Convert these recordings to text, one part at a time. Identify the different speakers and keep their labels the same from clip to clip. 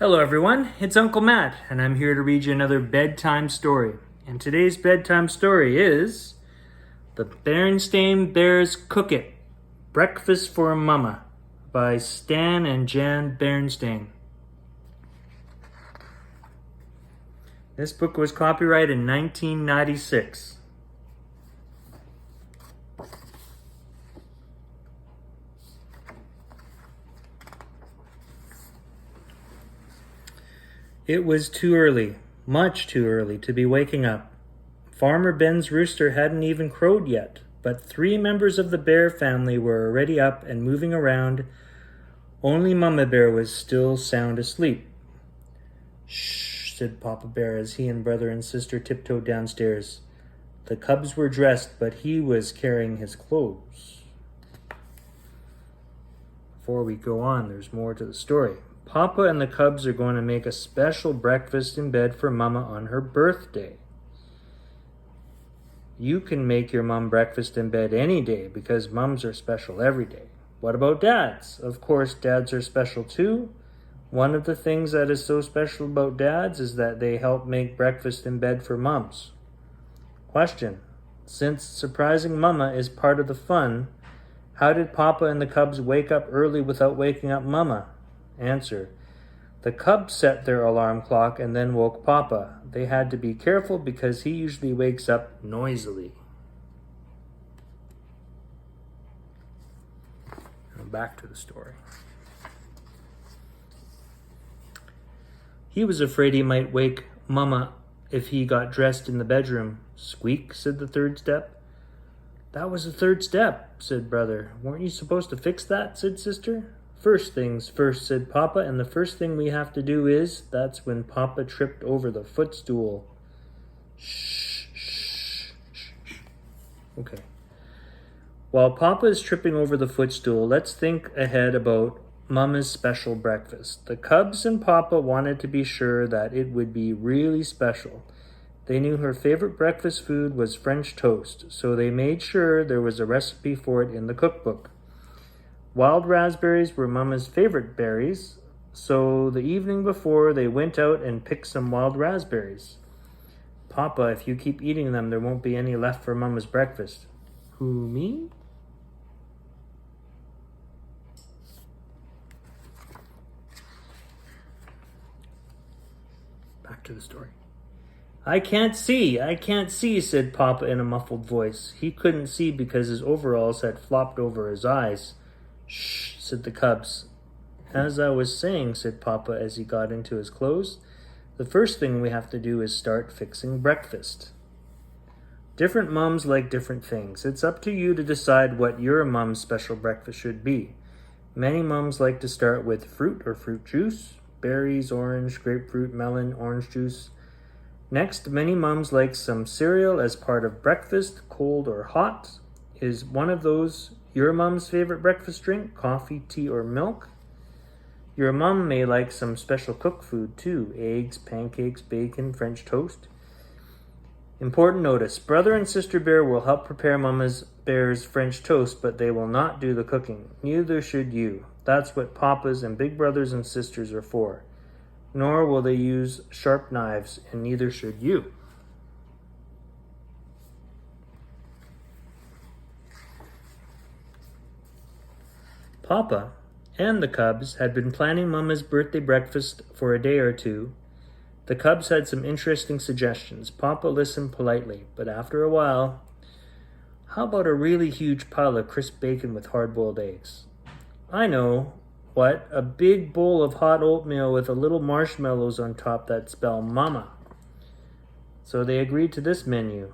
Speaker 1: Hello everyone, it's Uncle Matt, and I'm here to read you another bedtime story. And today's bedtime story is The Berenstain Bears Cook It, Breakfast for Mama by Stan and Jan Berenstain. This book was copyrighted in 1996. It was too early, much too early, to be waking up. Farmer Ben's rooster hadn't even crowed yet, but 3 members of the bear family were already up and moving around. Only Mama Bear was still sound asleep. "Shh," said Papa Bear as he and brother and sister tiptoed downstairs. The cubs were dressed, but he was carrying his clothes. Before we go on, there's more to the story. Papa and the cubs are going to make a special breakfast in bed for Mama on her birthday. You can make your mom breakfast in bed any day because mums are special every day. What about dads? Of course, dads are special too. One of the things that is so special about dads is that they help make breakfast in bed for mums. Question: since surprising Mama is part of the fun, how did Papa and the cubs wake up early without waking up Mama? Answer: the cubs set their alarm clock and then woke Papa. They had to be careful because he usually wakes up noisily. Now back to the story. He was afraid he might wake Mama if he got dressed in the bedroom. "Squeak," said the third step. "That was the third step," said brother. "Weren't you supposed to fix that?" said sister. "First things first," said Papa, "and the first thing we have to do is..." That's when Papa tripped over the footstool. Shh, shh, shh, shh. Okay. While Papa is tripping over the footstool, let's think ahead about Mama's special breakfast. The cubs and Papa wanted to be sure that it would be really special. They knew her favorite breakfast food was French toast, so they made sure there was a recipe for it in the cookbook. Wild raspberries were Mama's favorite berries, so the evening before they went out and picked some wild raspberries. "Papa, if you keep eating them, there won't be any left for Mama's breakfast." "Who, me?" Back to the story. I can't see, said Papa in a muffled voice. He couldn't see because his overalls had flopped over his eyes. "Shh," said the cubs. "As I was saying," said Papa as he got into his clothes, "the first thing we have to do is start fixing breakfast." Different mums like different things. It's up to you to decide what your mum's special breakfast should be. Many mums like to start with fruit or fruit juice, berries, orange, grapefruit, melon, orange juice. Next, many mums like some cereal as part of breakfast, cold or hot. Is one of those your mom's favorite breakfast drink? Coffee, tea, or milk? Your mom may like some special cooked food too. Eggs, pancakes, bacon, French toast. Important notice: brother and sister bear will help prepare Mama's bear's French toast, but they will not do the cooking. Neither should you. That's what papas and big brothers and sisters are for. Nor will they use sharp knives, and neither should you. Papa and the cubs had been planning Mama's birthday breakfast for a day or two. The cubs had some interesting suggestions. Papa listened politely, but after a while, "How about a really huge pile of crisp bacon with hard-boiled eggs?" "I know. What? A big bowl of hot oatmeal with a little marshmallows on top that spell Mama." So they agreed to this menu: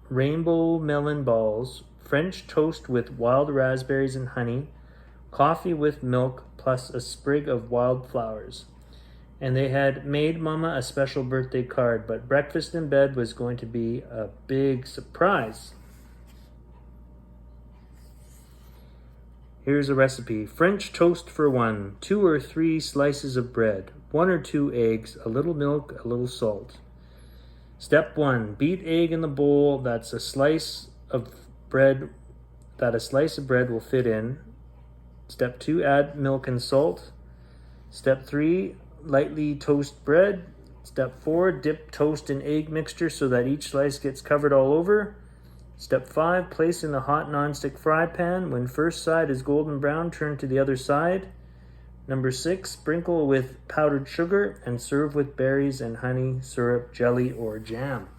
Speaker 1: rainbow melon balls, French toast with wild raspberries and honey, coffee with milk, plus a sprig of wild flowers. And they had made Mama a special birthday card, but breakfast in bed was going to be a big surprise. Here's a recipe. French toast for 1, 2 or 3 slices of bread, 1 or 2 eggs, a little milk, a little salt. Step 1, beat egg in the bowl that a slice of bread will fit in. Step 2, add milk and salt. Step 3, lightly toast bread. Step 4, dip toast in egg mixture so that each slice gets covered all over. Step 5, place in the hot nonstick fry pan. When first side is golden brown, turn to the other side. Number 6, sprinkle with powdered sugar and serve with berries and honey, syrup, jelly, or jam.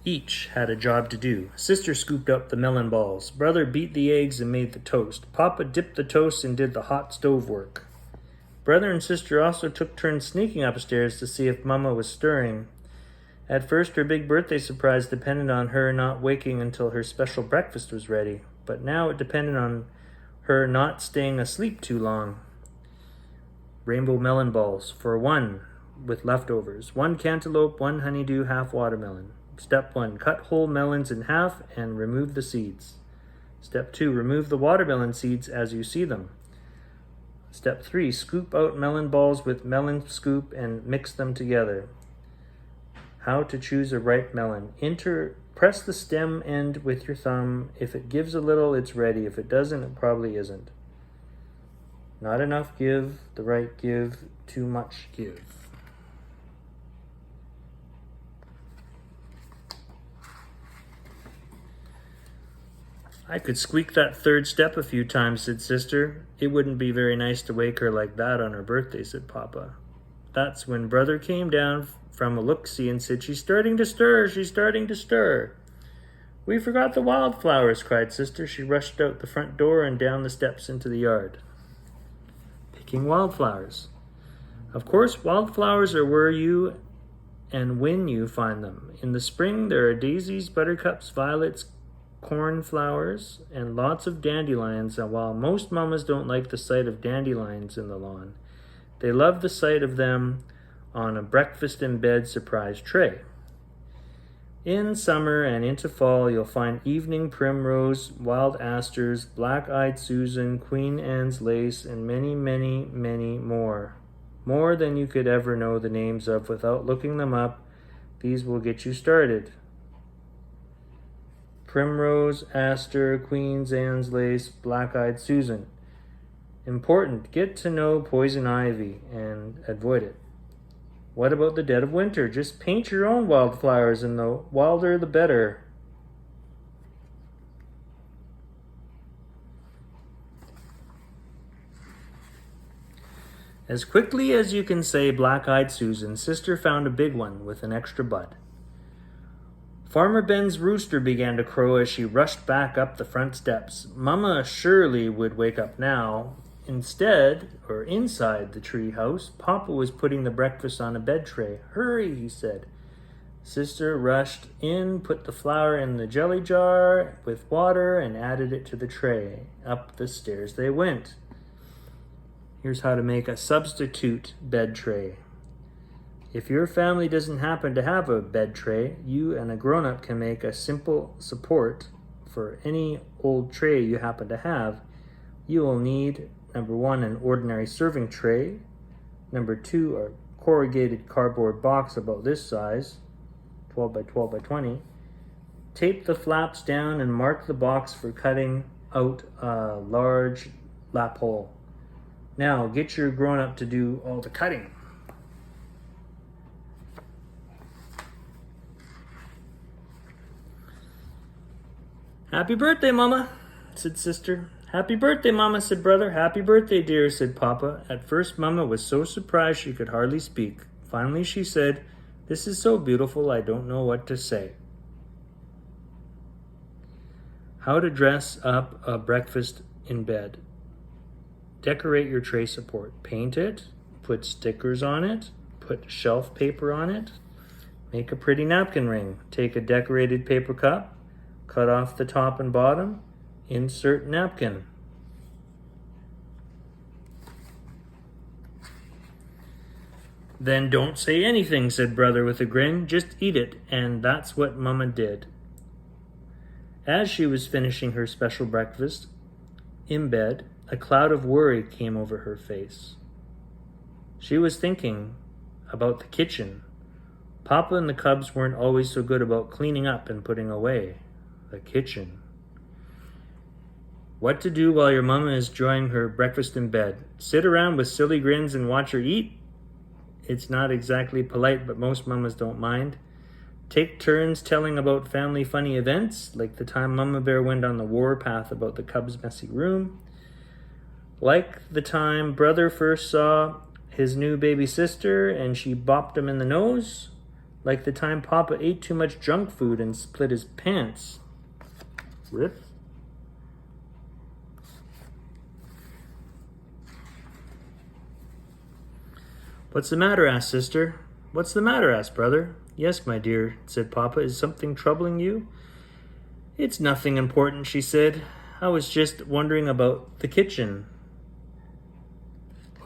Speaker 1: Each had a job to do. Sister scooped up the melon balls. Brother beat the eggs and made the toast. Papa dipped the toast and did the hot stove work. Brother and sister also took turns sneaking upstairs to see if Mama was stirring. At first, her big birthday surprise depended on her not waking until her special breakfast was ready, but now it depended on her not staying asleep too long. Rainbow melon balls for 1 with leftovers. 1 cantaloupe, 1 honeydew, half watermelon. Step 1, cut whole melons in half and remove the seeds. Step 2, remove the watermelon seeds as you see them. Step 3, scoop out melon balls with melon scoop and mix them together. How to choose a ripe melon. Press the stem end with your thumb. If it gives a little, it's ready. If it doesn't, it probably isn't. Not enough give, the right give, too much give. I could squeak that 3rd step a few times, said Sister. It wouldn't be very nice to wake her like that on her birthday, said Papa. That's when Brother came down from a look-see and said, She's starting to stir, she's starting to stir. We forgot the wildflowers, cried Sister. She rushed out the front door and down the steps into the yard. Picking wildflowers. Of course, wildflowers are where you and when you find them. In the spring, there are daisies, buttercups, violets, cornflowers, and lots of dandelions, and while most mamas don't like the sight of dandelions in the lawn, they love the sight of them on a breakfast in bed surprise tray. In summer and into fall, you'll find evening primrose, wild asters, black-eyed Susan, Queen Anne's lace, and many, many, many more. More than you could ever know the names of without looking them up. These will get you started. Primrose, aster, Queen Anne's lace, black-eyed Susan. Important, get to know poison ivy and avoid it. What about the dead of winter? Just paint your own wildflowers, and the wilder the better. As quickly as you can say black-eyed Susan, Sister found a big one with an extra bud. Farmer Ben's rooster began to crow as she rushed back up the front steps. Mama surely would wake up now. Instead, or inside the tree house, Papa was putting the breakfast on a bed tray. Hurry, he said. Sister rushed in, put the flour in the jelly jar with water, and added it to the tray. Up the stairs they went. Here's how to make a substitute bed tray. If your family doesn't happen to have a bed tray, you and a grown-up can make a simple support for any old tray you happen to have. You will need, number 1, an ordinary serving tray. Number 2, a corrugated cardboard box about this size, 12 by 12 by 20. Tape the flaps down and mark the box for cutting out a large lap hole. Now, get your grown-up to do all the cutting. Happy birthday, Mama, said Sister. Happy birthday, Mama, said Brother. Happy birthday, dear, said Papa. At first, Mama was so surprised she could hardly speak. Finally, she said, This is so beautiful, I don't know what to say. How to dress up a breakfast in bed. Decorate your tray support. Paint it, put stickers on it, put shelf paper on it. Make a pretty napkin ring. Take a decorated paper cup, cut off the top and bottom, insert napkin. Then don't say anything, said Brother with a grin. Just eat it, and that's what Mama did. As she was finishing her special breakfast in bed, a cloud of worry came over her face. She was thinking about the kitchen. Papa and the cubs weren't always so good about cleaning up and putting away the kitchen. What to do while your mama is enjoying her breakfast in bed? Sit around with silly grins and watch her eat? It's not exactly polite, but most mamas don't mind. Take turns telling about family funny events, like the time Mama Bear went on the warpath about the cub's messy room. Like the time brother first saw his new baby sister and she bopped him in the nose. Like the time Papa ate too much junk food and split his pants. Rip. What's the matter? Asked sister. What's the matter? Asked brother. Yes, my dear, said Papa. Is something troubling you? It's nothing important, she said. I was just wondering about the kitchen.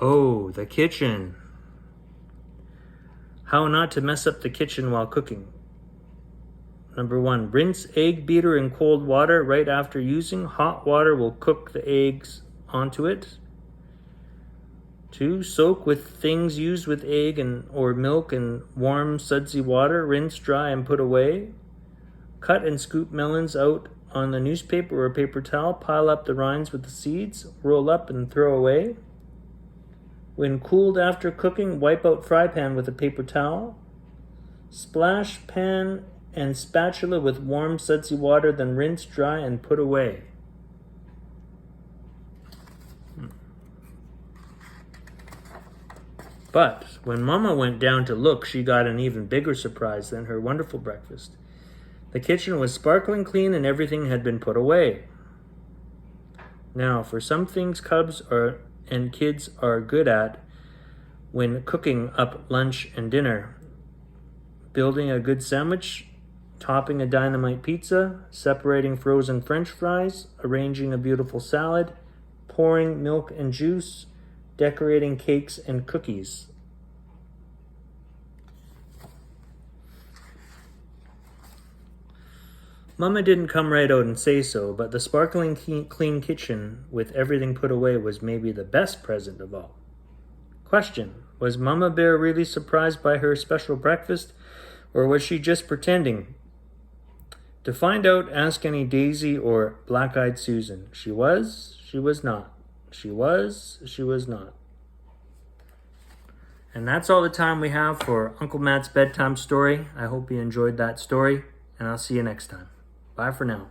Speaker 1: Oh, the kitchen. How not to mess up the kitchen while cooking. Number 1, rinse egg beater in cold water right after using. Hot water will cook the eggs onto it. 2, soak with things used with egg or milk in warm, sudsy water. Rinse dry and put away. Cut and scoop melons out on the newspaper or paper towel. Pile up the rinds with the seeds. Roll up and throw away. When cooled after cooking, wipe out fry pan with a paper towel. Splash pan and spatula with warm, sudsy water, then rinse dry and put away. But when Mama went down to look, she got an even bigger surprise than her wonderful breakfast. The kitchen was sparkling clean and everything had been put away. Now, for some things cubs and kids are good at when cooking up lunch and dinner: building a good sandwich, topping a dynamite pizza, separating frozen French fries, arranging a beautiful salad, pouring milk and juice, decorating cakes and cookies. Mama didn't come right out and say so, but the sparkling clean kitchen with everything put away was maybe the best present of all. Question: was Mama Bear really surprised by her special breakfast, or was she just pretending? To find out, ask any Daisy or Black-Eyed Susan. She was not. She was not. And that's all the time we have for Uncle Matt's bedtime story. I hope you enjoyed that story, and I'll see you next time. Bye for now.